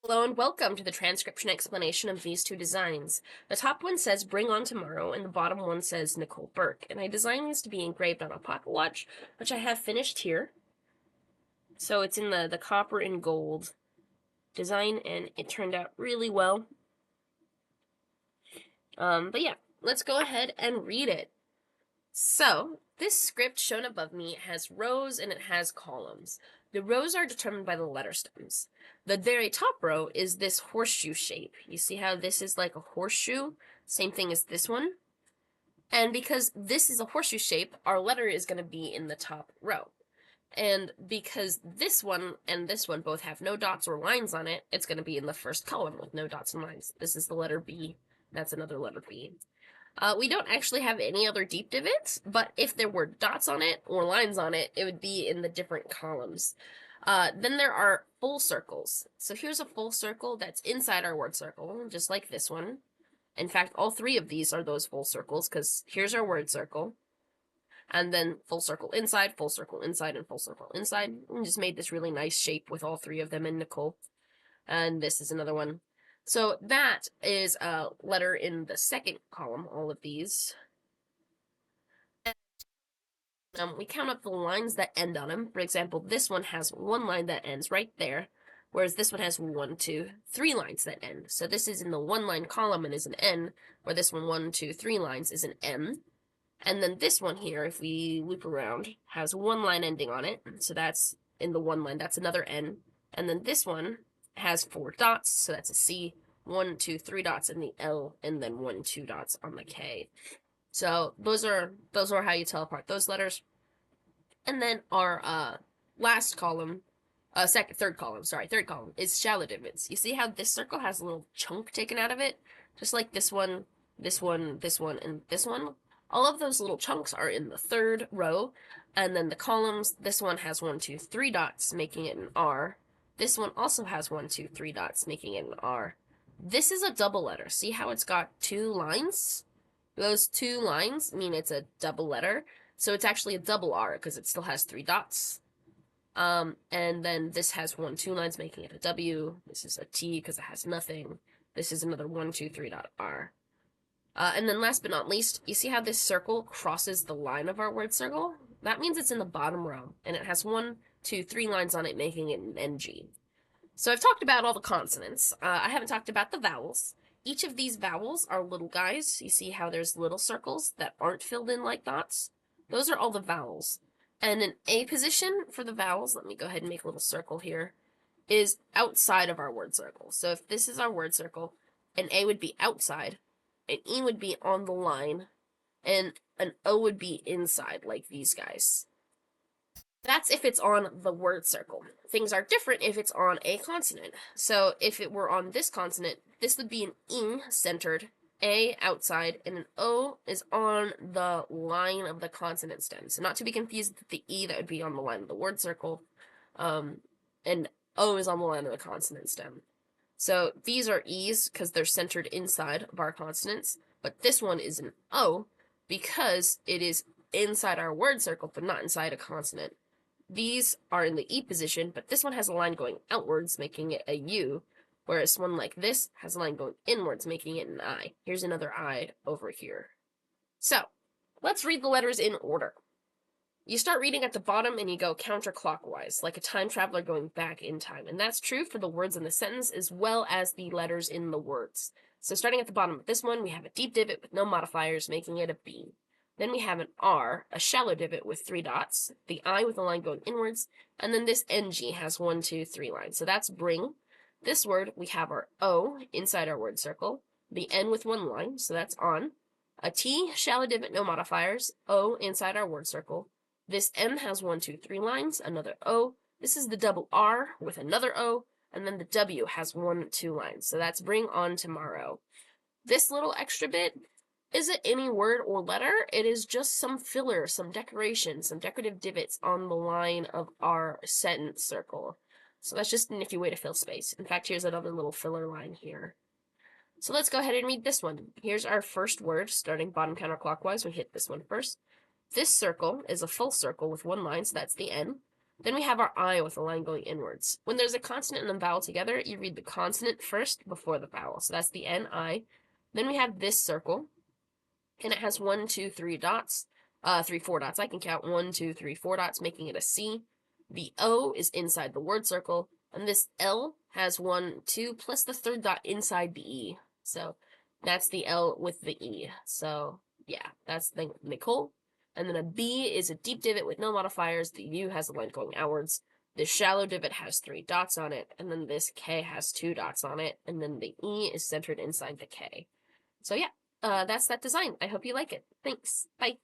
Hello and welcome to the transcription explanation of these two designs. The top one says Bring On Tomorrow and the bottom one says Nicole Burke. And I designed these to be engraved on a pocket watch, which I have finished here. So it's in the copper and gold design and it turned out really well. But yeah, let's go ahead and read it. So, this script shown above me has rows and it has columns. The rows are determined by the letter stems. The very top row is this horseshoe shape. You see how this is like a horseshoe? Same thing as this one. And because this is a horseshoe shape, our letter is going to be in the top row. And because this one and this one both have no dots or lines on it, it's going to be in the first column with no dots and lines. This is the letter B. That's another letter B. We don't actually have any other deep divots, but if there were dots on it or lines on it, it would be in the different columns. Then there are full circles. So here's a full circle that's inside our word circle, just like this one. In fact, all three of these are those full circles, because here's our word circle. And then full circle inside, and full circle inside. And just made this really nice shape with all three of them in Nicole. And this is another one. So that is a letter in the second column, all of these. We count up the lines that end on them. For example, this one has one line that ends right there, whereas this one has 1, 2, 3 lines that end. So this is in the one-line column and is an N, where this one, 1, 2, 3 lines is an M. And then this one here, if we loop around, has one line ending on it. So that's in the one line, that's another N. And then this one has 4 dots, so that's a C, 1, 2, 3 dots in the L, and then 1, 2 dots on the K. So those are how you tell apart those letters. And then our last column, third column is shallow divots. You see how this circle has a little chunk taken out of it? Just like this one, this one, this one, and this one. All of those little chunks are in the third row. And then the columns, this one has 1, 2, 3 dots, making it an R. This one also has 1, 2, 3 dots, making it an R. This is a double letter. See how it's got 2 lines? Those 2 lines mean it's a double letter. So it's actually a double R because it still has 3 dots. And then this has 1, 2 lines, making it a W. This is a T because it has nothing. This is another 1, 2, 3 dot R. And then last but not least, you see how this circle crosses the line of our word circle? That means it's in the bottom row, and it has 1, 2, 3 lines on it, making it an NG. So I've talked about all the consonants. I haven't talked about the vowels. Each of these vowels are little guys. You see how there's little circles that aren't filled in like dots? Those are all the vowels. And an A position for the vowels, let me go ahead and make a little circle here, is outside of our word circle. So if this is our word circle, an A would be outside, an E would be on the line, and an O would be inside, like these guys. That's if it's on the word circle. Things are different if it's on a consonant. So if it were on this consonant, this would be an ing centered, A outside, and an O is on the line of the consonant stem. So not to be confused with the E that would be on the line of the word circle, and O is on the line of the consonant stem. So these are E's because they're centered inside of our consonants, but this one is an O because it is inside our word circle, but not inside a consonant. These are in the E position, but this one has a line going outwards, making it a U, whereas one like this has a line going inwards, making it an I. Here's another I over here. So, let's read the letters in order. You start reading at the bottom and you go counterclockwise, like a time traveler going back in time. And that's true for the words in the sentence as well as the letters in the words. So starting at the bottom of this one, we have a deep divot with no modifiers, making it a B. Then we have an R, a shallow divot with 3 dots, the I with a line going inwards, and then this NG has 1, 2, 3 lines. So that's bring. This word, we have our O inside our word circle, the N with 1 line, so that's on, a T, shallow divot, no modifiers, O inside our word circle. This M has 1, 2, 3 lines, another O. This is the double R with another O, and then the W has 1, 2 lines. So that's bring on tomorrow. This little extra bit isn't any word or letter. It is just some filler, some decoration, some decorative divots on the line of our sentence circle. So that's just a nifty way to fill space. In fact, here's another little filler line here. So let's go ahead and read this one. Here's our first word, starting bottom counterclockwise. We hit this one first. This circle is a full circle with 1 line, so that's the N. Then we have our I with a line going inwards. When there's a consonant and a vowel together, you read the consonant first before the vowel. So that's the N-I. Then we have this circle, and it has 1, 2, 3 dots. 3, 4 dots. I can count 1, 2, 3, 4 dots, making it a C. The O is inside the word circle, and this L has 1, 2, plus the third dot inside the E. So that's the L with the E. So yeah, that's the Nicole. And then a B is a deep divot with no modifiers. The U has a line going outwards. This shallow divot has 3 dots on it, and then this K has 2 dots on it, and then the E is centered inside the K. So yeah, that's that design. I hope you like it. Thanks. Bye.